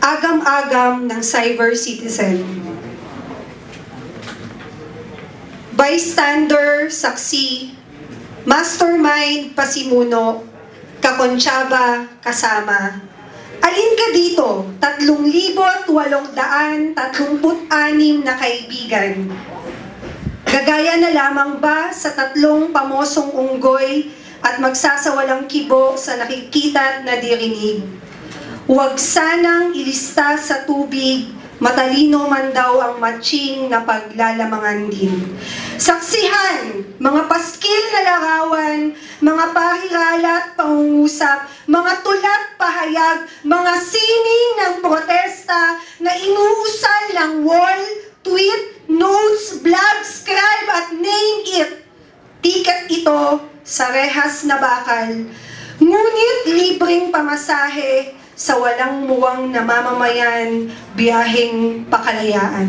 agam-agam ng cyber citizen. Bystander, saksi, mastermind, pasimuno, kakontsaba, kasama. Alin ka dito? 3,836 na kaibigan. Gagaya na lamang ba sa 3 pamosong unggoy at magsasawalang kibo sa nakikita na dirinig? Huwag sanang ilista sa tubig, matalino man daw ang matching na paglalamangan din. Saksihan, mga paskil na larawan, mga pahirala at pangungusap, mga tulat pahayag, mga sining ng protesta na inuusal ng wall, tweet, notes, blog, scribe at name it. Tiket ito sa rehas na bakal, ngunit libreng pamasahe sa walang muwang na mamamayan, biyaheng pakalayaan.